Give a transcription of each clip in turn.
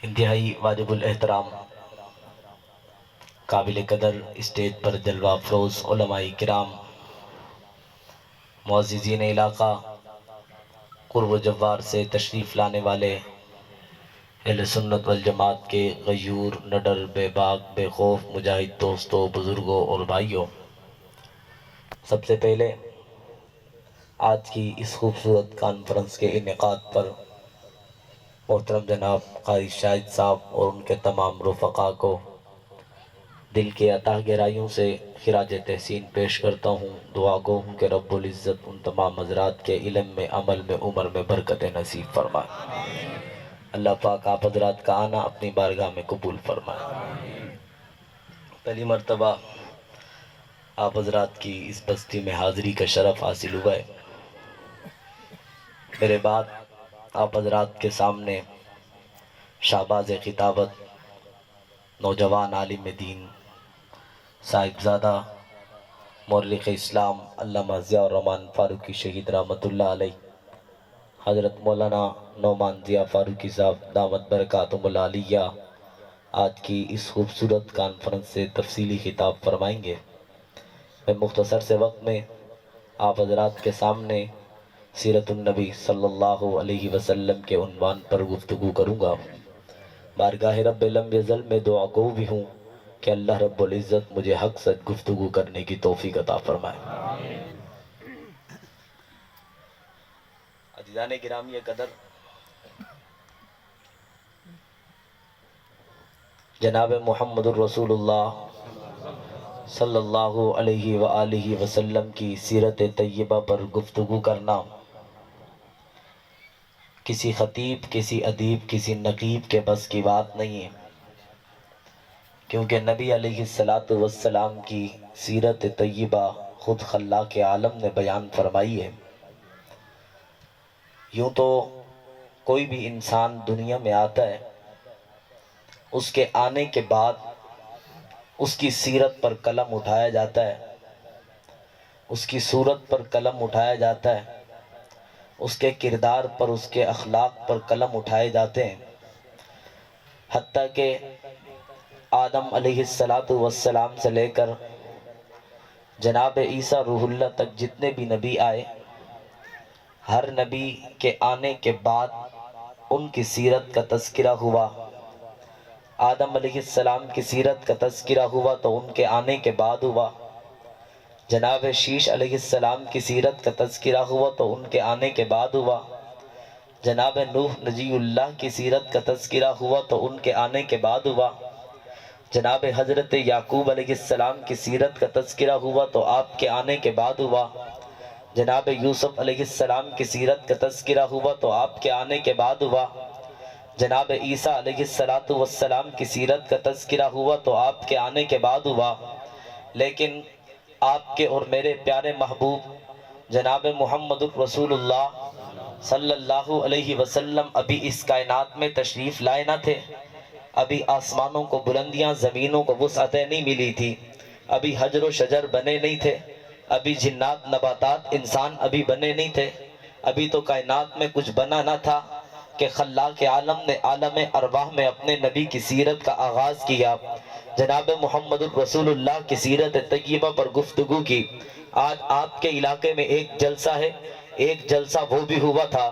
انتہائی واجب الاحترام قابل قدر اسٹیج پر جلوہ افروز علماء کرام، معززین علاقہ، قرب و جوار سے تشریف لانے والے اہل سنت والجماعت کے غیور، نڈر، بے باک، بے خوف مجاہد دوستوں، بزرگوں اور بھائیوں، سب سے پہلے آج کی اس خوبصورت کانفرنس کے انعقاد پر محترم جناب قاری شاہد صاحب اور ان کے تمام رفقا کو دل کے عطا گہرائیوں سے خراج تحسین پیش کرتا ہوں۔ دعا گو ہوں کہ رب العزت ان تمام حضرات کے علم میں، عمل میں، عمر میں برکت نصیب فرمائے۔ اللہ پاک آپ حضرات کا آنا اپنی بارگاہ میں قبول فرمائے۔ پہلی مرتبہ آپ حضرات کی اس بستی میں حاضری کا شرف حاصل ہوا ہے۔ میرے بعد آپ حضرات کے سامنے شہباز خطابت، نوجوان عالم دین، صاحبزادہ مورخ اسلام علامہ ضیاء الرحمن فاروقی شہید رحمۃ اللہ علیہ، حضرت مولانا نعمان ضیاء فاروقی صاحب دامت برکاتہم العالیہ آج کی اس خوبصورت کانفرنس سے تفصیلی خطاب فرمائیں گے۔ میں مختصر سے وقت میں آپ حضرات کے سامنے سیرت النبی صلی اللہ علیہ وسلم کے عنوان پر گفتگو کروں گا۔ بارگاہ رب لم یزل میں دعا گو بھی ہوں کہ اللہ رب العزت مجھے حق سچ گفتگو کرنے کی توفیق عطا فرمائے۔ عزیزان گرامی قدر، جناب محمد الرسول اللہ صلی اللہ علیہ وآلہ وسلم کی سیرت طیبہ پر گفتگو کرنا کسی خطیب، کسی ادیب، کسی نقیب کے بس کی بات نہیں ہے، کیونکہ نبی علیہ السلام کی سیرت طیبہ خود خلاق عالم نے بیان فرمائی ہے۔ یوں تو کوئی بھی انسان دنیا میں آتا ہے، اس کے آنے کے بعد اس کی سیرت پر قلم اٹھایا جاتا ہے، اس کی صورت پر قلم اٹھایا جاتا ہے، اس کے کردار پر، اس کے اخلاق پر قلم اٹھائے جاتے ہیں، حتیٰ کہ آدم علیہ السلام سے لے کر جناب عیسیٰ روح اللہ تک جتنے بھی نبی آئے، ہر نبی کے آنے کے بعد ان کی سیرت کا تذکرہ ہوا۔ آدم علیہ السلام کی سیرت کا تذکرہ ہوا تو ان کے آنے کے بعد ہوا۔ جناب شیش علیہ السلام کی سیرت کا تذکرہ ہوا تو ان کے آنے کے بعد ہوا۔ جناب نوح نجی اللہ کی سیرت کا تذکرہ ہوا تو ان کے آنے کے بعد ہوا۔ جناب حضرت یعقوب علیہ السلام کی سیرت کا تذکرہ ہوا تو آپ کے آنے کے بعد ہوا۔ جناب یوسف علیہ السلام کی سیرت کا تذکرہ ہوا تو آپ کے آنے کے بعد ہوا۔ جناب عیسیٰ علیہ السلام کی سیرت کا تذکرہ ہوا تو آپ کے آنے کے بعد ہوا۔ لیکن آپ کے اور میرے پیارے محبوب جناب محمد الرسول اللہ صلی اللہ علیہ وسلم ابھی اس کائنات میں تشریف لائے نہ تھے۔ ابھی آسمانوں کو بلندیاں، زمینوں کو وسعتیں نہیں ملی تھی، ابھی حجر و شجر بنے نہیں تھے، ابھی جنات، نباتات، انسان ابھی بنے نہیں تھے، ابھی تو کائنات میں کچھ بنا نہ تھا کہ خلاق عالم نے عالم ارواح میں اپنے نبی کی سیرت کا آغاز کیا، جناب محمد الرسول اللہ کی سیرت طیبہ پر گفتگو کی۔ آج آپ کے علاقے میں ایک جلسہ ہے، ایک جلسہ وہ بھی ہوا تھا۔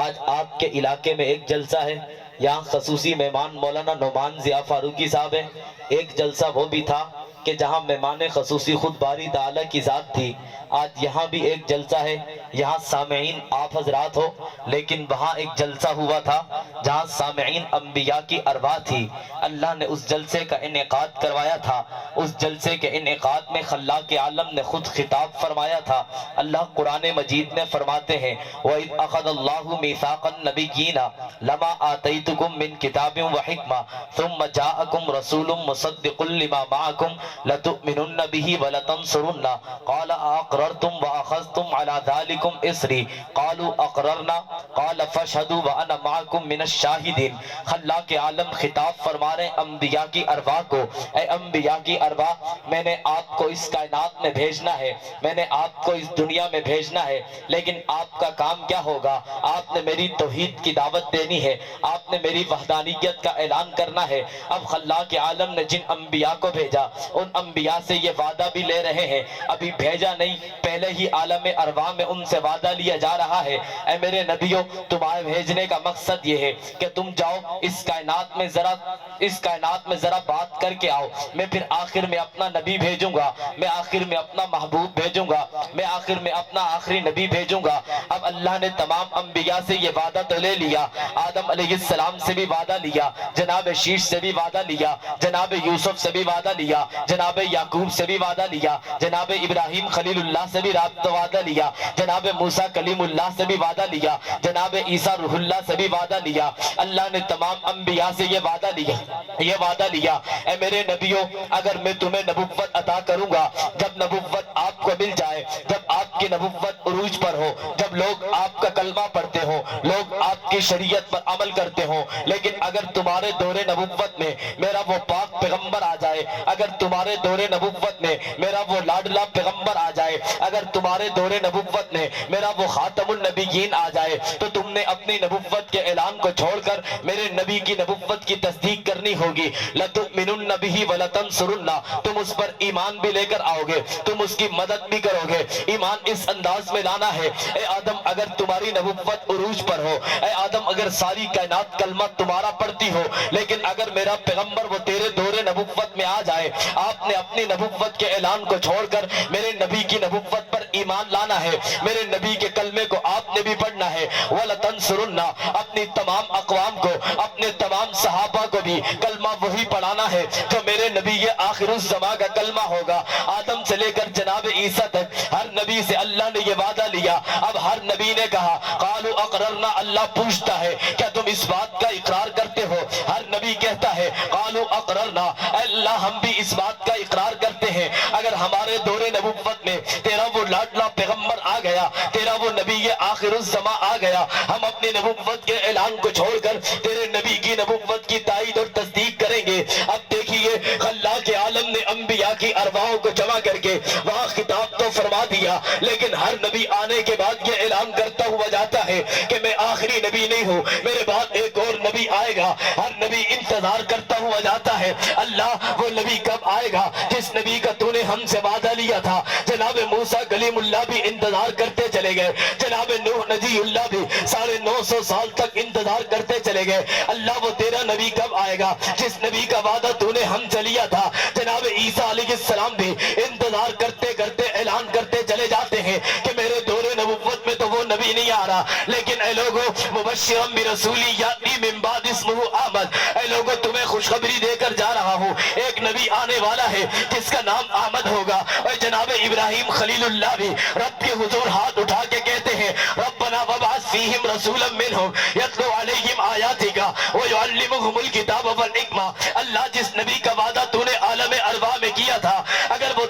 آج آپ کے علاقے میں ایک جلسہ ہے، یہاں خصوصی مہمان مولانا نعمان ضیاء فاروقی صاحب ہیں۔ ایک جلسہ وہ بھی تھا کہ جہاں مہمان خصوصی خود باری تعالیٰ کی ذات تھی۔ آج یہاں بھی ایک جلسہ ہے، یہاں سامعین آپ حضرات ہو، لیکن وہاں ایک جلسہ ہوا تھا جہاں سامعین انبیاء کی ارواح تھی۔ اللہ نے اس جلسے کا انعقاد کروایا تھا۔ اس جلسے کے انعقاد میں خلاق عالم نے خود خطاب فرمایا تھا۔ اللہ قرآن مجید میں فرماتے ہیں وَإِذْ أَخَذَ اللَّهُ مِيثَاقَ النَّبِيِّينَ لَمَا آتَيْتُكُم مِّن كِتَابٍ وَحِكْمَةٍ ثُمَّ جَاءَكُمْ رَسُولٌ مُصَدِّقٌ لِّمَا مَعَكُمْ لَتُؤْمِنُنَّ بِهِ وَلَتَنصُرُنَّهُ قَالَ أَأَقْرَرْتُمْ وَأَخَذْتُمْ عَلَى ذَلِكُمْ علیکم اسری قالوا اقررنا قال فاشهدوا وانا معکم من الشاہدین۔ اللہ کے عالم خطاب فرما رہے ہیں انبیاء کی ارواح کو، اے انبیاء کی ارواح، میں نے آپ کو اس کائنات میں بھیجنا ہے، میں نے آپ کو اس دنیا میں بھیجنا ہے، لیکن آپ کا کام کیا ہوگا؟ آپ نے میری توحید کی دعوت دینی ہے، آپ نے میری وحدانیت کا اعلان کرنا ہے۔ اب خلاق عالم نے جن انبیاء کو بھیجا ان انبیاء سے یہ وعدہ بھی لے رہے ہیں، ابھی بھیجا نہیں، پہلے ہی عالم ارواح میں ان سے وعدہ لیا جا رہا ہے، اے میرے نبیوں تمہارے بھیجنے کا مقصد یہ ہے کہ تم جاؤ اس کائنات میں ذرا بات کر کے آؤ، میں پھر آخر میں اپنا نبی بھیجوں گا، میں آخر میں اپنا محبوب بھیجوں گا، میں آخر میں اپنا آخری نبی بھیجوں گا۔ اب اللہ نے تمام انبیاء سے یہ وعدہ تو لے لیا، آدم علیہ السلام سے بھی وعدہ لیا، جناب شیش سے بھی وعدہ لیا، جناب یوسف سے بھی وعدہ لیا، جناب یعقوب سے بھی وعدہ لیا، جناب ابراہیم خلیل اللہ سے بھی وعدہ لیا، جناب موسیٰ کلیم اللہ سے بھی وعدہ لیا، جناب عیسیٰ روح اللہ سے بھی وعدہ لیا۔ اللہ نے تمام انبیاء سے یہ وعدہ لیا، اے میرے نبیوں اگر میں تمہیں نبوت عطا کروں گا، جب نبوت آپ کو مل جائے، جب آپ کی نبوت عروج پر ہو، جب لوگ آپ کا کلمہ پڑھتے ہو، لوگ آپ کی شریعت پر عمل کرتے ہو، لیکن اگر تمہارے دور نبوت میں میرا وہ پاک پیغمبر آ جائے، اگر تمہارے دور نبوت میں میرا وہ لاڈلا پیغمبر آ جائے، اگر تمہارے دور نبوت میں میرا وہ خاتم النبیین آ جائے، تو تم نے اپنی نبوت کے اعلان کو چھوڑ کر میرے نبی کی نبوت کی تصدیق کرنی ہوگی۔ لَتُؤْمِنُنَّ بِهِ وَلَتَنْصُرُنَّ، تم اس پر ایمان بھی لے کر آؤ گے، تم اس کی مدد بھی کرو گے۔ ایمان اس انداز میں لانا ہے، اے آدم اگر تمہاری نبوت عروج پر ہو، اے آدم اگر ساری کائنات کلمہ تمہارا پڑھتی ہو، لیکن اگر میرا پیغمبر وہ تیرے دور نبوت میں آ جائے، آپ نے اپنی نبوت کے اعلان کو چھوڑ کر میرے نبی کی نبوت پر ایمان لانا ہے، میرے نبی کے کلمے کو آپ نے بھی پڑھنا ہے۔ وَلَتَنْصُرُنَّ، اپنی تمام اقوام کو، اپنے تمام صحابہ کو بھی کلمہ وہی پڑھانا ہے جو میرے نبی یہ آخر الزمان کا کلمہ ہوگا۔ آدم سے لے کر جناب عیسیٰ تک ہر نبی سے اللہ نے یہ وعدہ لیا۔ اب ہر نبی نے کہا قالوا اقررنا، اللہ پوچھتا ہے کیا تم اس بات کا اقرار کرتے ہو؟ ہر نبی کہتا ہے قالوا اقررنا، اے اللہ ہم بھی اس بات کا اقرار کرتے ہیں، اگر ہمارے دور نبوت میں تیرا وہ لاڈلا پیغمبر آ گیا، تیرا وہ نبی یہ آخر الزمان آ گیا، ہم اپنی نبوت کے اعلان کو چھوڑ کر تیرے نبی کی نبوت کی تائید اور تصدیق کریں گے۔ اب دیکھیے خلاق عالم نے انبیاء کی ارواحوں کو جمع کر کے وہاں خطاب تو فرما دیا، لیکن ہر نبی آنے کے بعد یہ اعلان کرتا ہوا جاتا ہے کہ میں آخری نبی نہیں ہوں، میرے بعد ایک اور نبی آئے گا۔ ہر نبی انتظار کرتا ہوا جاتا ہے، اللہ وہ نبی کب آئے گا جس نبی کا تو نے ہم سے وعدہ لیا تھا۔ جناب موسیٰ کلیم اللہ بھی انتظار کرتے چلے گئے، جناب نوح نجی اللہ بھی 950 سال تک انتظار کرتے چلے گئے، اللہ وہ تیرا نبی کب آئے گا جس نبی کا وعدہ تو نے ہم سے لیا تھا۔ جناب عیسیٰ علیہ السلام بھی انتظار کرتے کرتے اعلان کرتے چلے جاتے ہیں کہ میرے دور نبوت میں تو وہ نبی نہیں آ رہا، لیکن اے لوگو مبشرا برسولی یاتی من بعد اسمہ احمد، اے لوگو تمہیں خوشخبری دے کر جا رہا ہوں، ایک نبی آنے والا ہے جس کا نام احمد ہوگا۔ اور جناب ابراہیم خلیل اللہ بھی رب کے حضور ہاتھ اٹھا کے کہتے ہیں ربنا وابعث فیہم رسولا منہم یتلو علیہم آیاتک ویعلمہم الکتاب والحکمہ، اللہ جس نبی کا وعدہ تو نے عالم ارواح میں کیا تھا، اگر وہ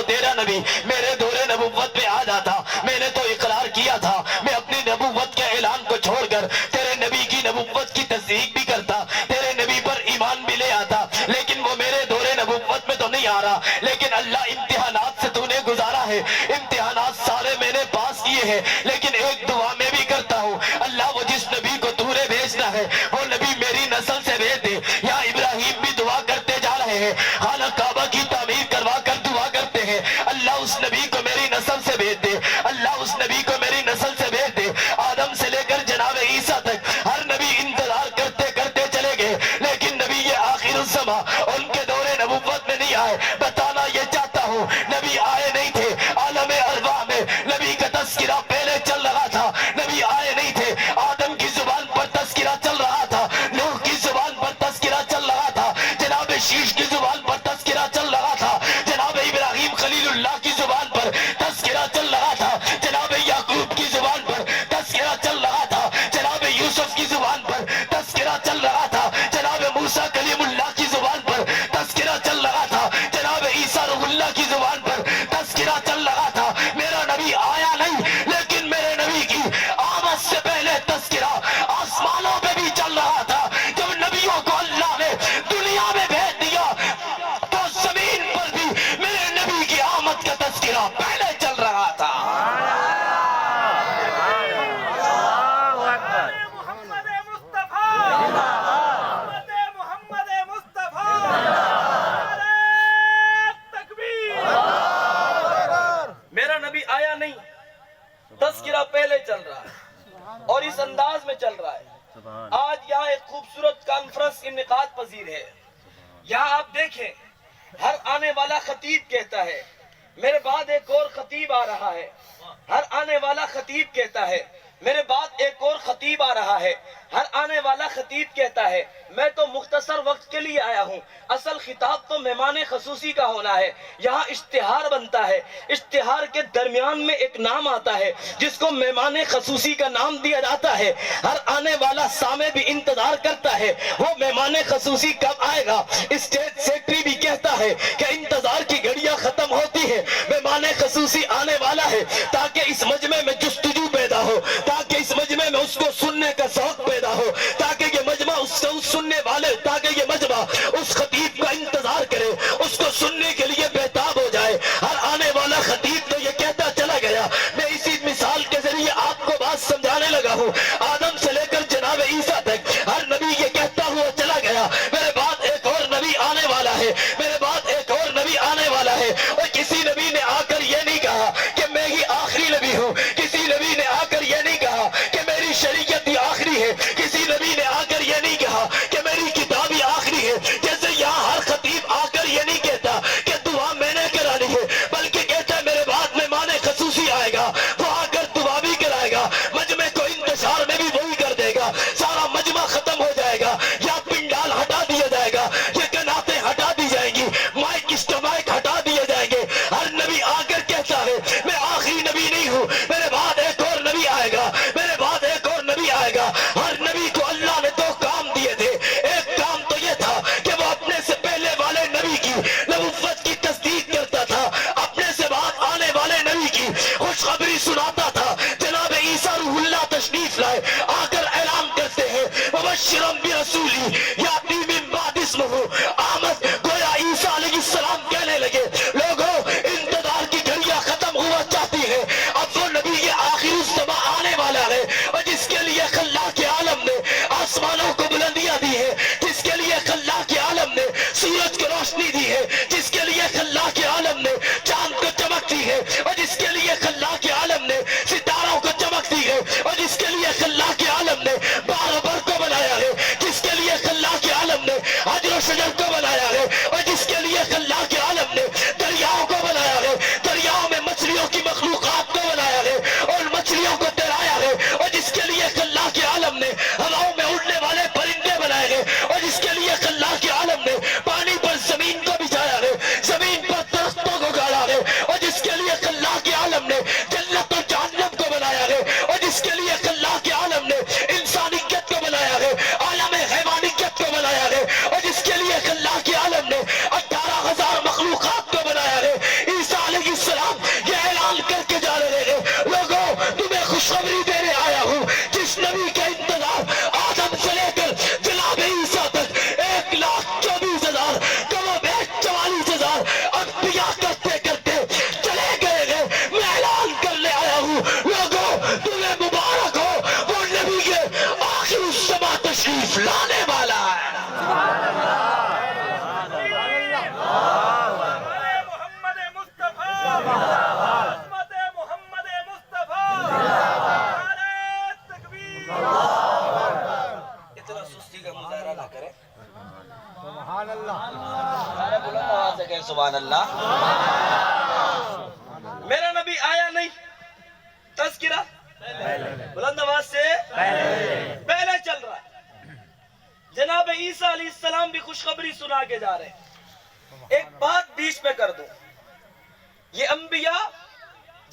تیرا نبی میرے دور نبوت میں آ جاتا، میں نے تو اقرار کیا تھا میں اپنی نبوت کے اعلان کو چھوڑ کر تیرے نبی کی نبوت کی تصدیق بھی کرتا، تیرے نبی پر ایمان بھی لے آتا، لیکن وہ میرے دور نبوت میں تو نہیں آ رہا۔ لیکن اللہ امتحانات سے تو نے گزارا ہے، امتحانات سارے میں نے پاس کیے ہیں، لیکن ایک دعا میں بھی کرتا ہوں اللہ وہ جس نبی کو تو نے بھیجنا ہے وہ نبی میری نسل سے بھیج دے۔ یا ابراہیم بھی دعا کرتے جا رہے ہیں، خانہ کعبہ کی تعمیر کروا کر دعا کرتے ہیں اللہ اس نبی کو میری نسل سے بھیج دے، اللہ اس نبی کو میری نسل سے بھیج دے۔ آدم سے لے کر جناب عیسیٰ تک ہر نبی انتظار کرتے کرتے چلے گئے، لیکن نبی یہ آخر الزمان ان کے دور نبوت میں نہیں آئے۔ بتانا یہ چاہتا ہوں نبی آئے نہیں تھے، عالم ارواح میں نبی کا تذکرہ پہلے چل چل رہا تھا. جب نبیوں کو اللہ نے دنیا میں بھیج دیا تو زمین پر بھی میرے نبی کی آمد کا تذکرہ پہلے چل رہا تھا. میرا نبی آیا نہیں، تذکرہ پہلے چل رہا ہے اور اس انداز میں چل رہا ہے. آج یہاں ایک خوبصورت کانفرنس انعقاد پذیر ہے. یہاں آپ دیکھیں ہر آنے والا خطیب کہتا ہے میرے بعد ایک اور خطیب آ رہا ہے. ہر آنے والا خطیب کہتا ہے میرے بعد ایک اور خطیب آ رہا ہے. ہر آنے والا خطیب کہتا ہے میں تو مختصر وقت کے لیے آیا ہوں. اصل خطاب تو مہمان خصوصی کا ہونا ہے. یہاں اشتہار بنتا ہے، اشتہار کے درمیان میں ایک نام آتا ہے جس کو مہمان خصوصی کا نام دیا جاتا ہے. ہر آنے والا سامع بھی انتظار کرتا ہے وہ مہمان خصوصی کب آئے گا. اسٹیٹ سیکرٹری بھی کہتا ہے کہ انتظار کی گھڑیاں ختم ہوتی ہے، مہمان خصوصی آنے والا ہے تاکہ اس مجمع میں جستجو پیدا ہو، تاکہ اس مجمع میں اس کو سننے کا شوق پیدا ہو، تاکہ یہ مجمع اس سننے والے، تاکہ یہ مجمع اس خطیب کا انتظار کرے، اس کو سننے کے لیے بےتاب ہو جائے. ہر آنے والا خطیب تو یہ کہتا چلا گیا. میں اسی مثال کے ذریعے آپ کو بات سمجھانے لگا ہوں. آدم سے لے کر جناب عیسیٰ تک ہر نبی یہ کہتا ہوا چلا گیا میرے بعد ایک اور نبی آنے والا ہے، میرے بعد ایک اور نبی آنے والا ہے. اور کسی نبی نے آ کر یہ نہیں کہا کہ میں ہی آخری نبی ہوں. کسی نبی نے آ کر یہ نہیں کہا کہ میری شریعت ہی آخری ہے. کسی نبی نے آ کر یہ نہیں کہا کہ میری کتاب ہی آخری ہے. جیسے یہاں ہر خطیب آ کر یہ نہیں کہتا کہ دعا میں نے کرانی ہے، بلکہ کہتا ہے میرے بعد مہمان خصوصی آئے گا، وہ آ کر دعا بھی کرائے گا، مجمع کو انتشار میں بھی وہی کر دے گا. سارا مجمع ختم ہو جائے گا، یا پنڈال ہٹا دیا جائے گا، یہ کناتیں ہٹا دی جائیں گی، مائک اسٹمائک ہٹا دیے جائیں گے. ہر نبی آ کر کہتا ہے میں آخری نبی نہیں ہوں، میرے بعد ایک اور نبی آئے گا، میرے بعد ایک اور نبی آئے گا. ہر نبی کو اللہ نے دو کام دیے تھے. ایک کام تو یہ تھا کہ وہ اپنے سے پہلے والے نبی کی نبوت کی تصدیق کرتا تھا، اپنے سے بعد آنے والے نبی کی خوشخبری سناتا تھا. جناب عیسیٰ روح اللہ تشریف لائے، آ کر اعلان کرتے ہیں مبشرا برسولی یاتی من بعد اسمہ احمد. گویا عیسیٰ علیہ السلام کہنے لگے لوگوں انتظار کی گھڑیاں ختم ہوا چاہتی ہے، اب وہ نبی یہ آخر الزماں آنے والا ہے اور جس کے لیے خلاق عالم نے آسمانوں کو بلندیاں دی ہے، جس کے لیے خلاق عالم نے سورج کو روشنی دی ہے، جس کے لیے خلاق عالم نے چاند کو چمک دی ہے، اور جس کے لیے خلاق عالم نے ستاروں کو چمک دی ہے، اور جس کے لیے خلاق عالم نے بار بر کو بنایا ہے، جس کے لیے خلاق عالم نے حجر و شجر کو بنایا ہے، اور جس کے لیے خلاق عالم نے دریاؤں کو بنایا ہے، دریاؤں میں مچھلیوں کی مخلوقات کو بنایا ہے اور مچھلیوں کو تیرایا ہے، اور جس کے لیے خلاق عالم نے ہواؤں میں اڑنے والے پرندے بنائے ہیں، اور جس کے لیے خلاق عالم نے پانی پر زمین کو بچھایا ہے، زمین پر درختوں کو گاڑا ہے، اور جس کے لیے خلاق عالم نے جنت اور جہنم کو بنایا ہے، اور جس کے لیے خلاق عالم نے انسانیت کو بنایا ہے، عالم حیوانیت کو بنایا ہے، اور جس کے لیے خلاق عالم نے 18,000 مخلوقات کو بنایا ہے. عیسیٰ علیہ السلام یہ اعلان کر کے جا رہے ہیں لوگوں تمہیں خوشخبری دینے آیا ہوں جس نبی کا انتظار آدم سے لے کر جناب عیسیٰ تک 1,24,000 کم و بیش 44,000 انبیاء کرتے کرتے چلے گئے ہیں. میں اعلان کرنے آیا ہوں لوگوں تمہیں مبارک ہو، وہ نبی کے آخر الزماں تشریف لانے والا ہے. اتنا سستی کا مظاہرہ نہ کریں. سبحان اللہ. بلند آواز سے کہیں سبحان اللہ. میرا نبی آیا نہیں، تذکرہ بلند آواز سے پہلے چل رہا ہے. جناب عیسیٰ علیہ السلام بھی خوشخبری سنا کے جا رہے ہیں. ایک بات بیچ میں کر دوں، یہ انبیاء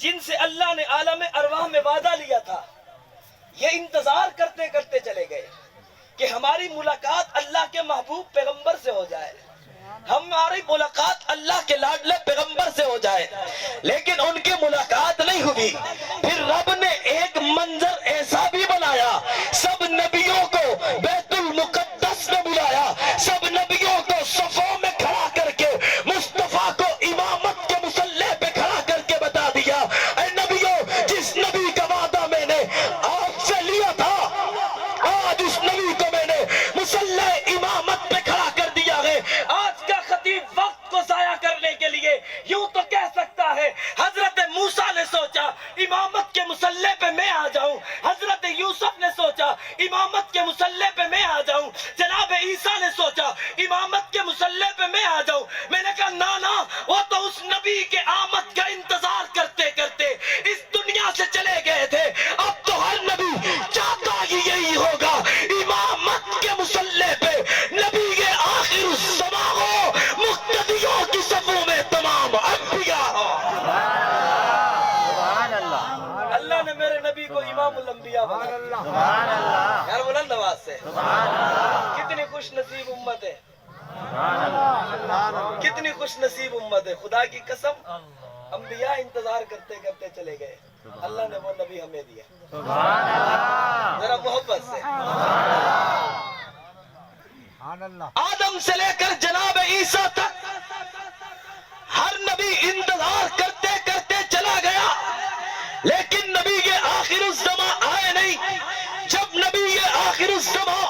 جن سے اللہ نے عالم ارواح میں وعدہ لیا تھا یہ انتظار کرتے کرتے چلے گئے کہ ہماری ملاقات اللہ کے محبوب پیغمبر سے ہو جائے، ہماری ملاقات اللہ کے لاڈلے پیغمبر سے ہو جائے، لیکن ان کی ملاقات نہیں ہوئی. پھر رب نے ایک منظر ایسا بھی بنایا، سب نبیوں کو بیت المقدس میں بلایا، سب نبیوں کو صفوں میں کھڑا کر کے مصطفیٰ کو امامت کے مصلی پہ کھڑا کر کے بتا دیا، اے نبیوں، جس نبی کا وعدہ میں نے آپ سے لیا تھا، آج اس نبی کو میں نے مصلی امامت پہ کھڑا کر دیا ہے۔ آج کا خطیب وقت کو ضائع کرنے کے لیے یوں تو کہہ سکتا ہے حضرت موسیٰ نے سوچا امامت کے مصلی پہ میں آ جاؤں، حضرت یوسف نے سوچا امامت کے مصلی پہ میں آ جاؤں، جناب عیسیٰ نے سوچا امامت کے مصلی پہ میں آ جاؤں۔ میں نے کہا نانا، وہ تو اس نبی کے آمد کا انتظار کرتے کرتے اس دنیا سے چلے گئے تھے، اب تو ہر نبی چاہتا ہی یہی ہوگا امامت کے مصلی پہ نبی کے آخر الزماں ہو، مقتدیوں کی صفوں میں تمام انبیاء ہو۔ اللہ نے میرے نبی کو امام الانبیاء بنایا، یار بلند آواز سے کتنی خوش نصیب امت ہے، کتنی خوش نصیب امت ہے۔ خدا کی قسم انبیاء انتظار کرتے کرتے چلے گئے، اللہ نے وہ نبی ہمیں دیا، ذرا محبت سے۔ آدم سے لے کر جناب عیسیٰ تک ہر نبی انتظار کرتے کرتے چلا گیا، لیکن نبی کے آخر الزماں آئے نہیں۔ جب نبی کے آخر الزماں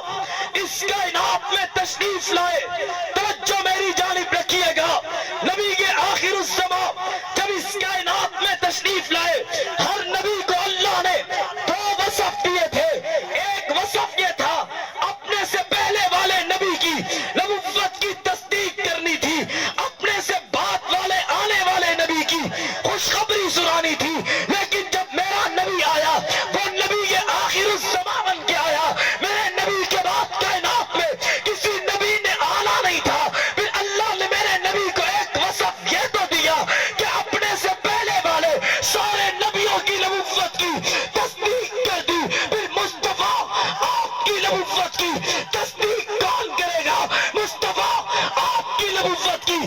اس کائنات میں تشریف لائے، توجہ میری جانب رکھیے گا، نبی کے آخر الزماں جب اس کائنات میں تشریف لائے، ہر نبی کو اللہ نے دو وصف دیے تھے۔ ایک وصف یہ تھا اپنے سے پہلے والے نبی کی نبوت کی تصدیق کرنی تھی، اپنے سے بعد والے آنے والے نبی کی خوشخبری سنانی تھی، لیکن جب میرا نبی آیا وہ نبی کے آخر الزماں بن کے آیا۔ میرے نبی کے بعد کائنات میں کسی نبی نے آنا نہیں تھا، پھر اللہ نے میرے نبی کو ایک وصف یہ تو دیا کہ اپنے سے پہلے والے سارے نبیوں کی نبوت کی تصدیق کر دی، پھر مصطفیٰ آپ کی نبوت کی تصدیق کون کرے گا؟ مصطفیٰ آپ کی نبوت کی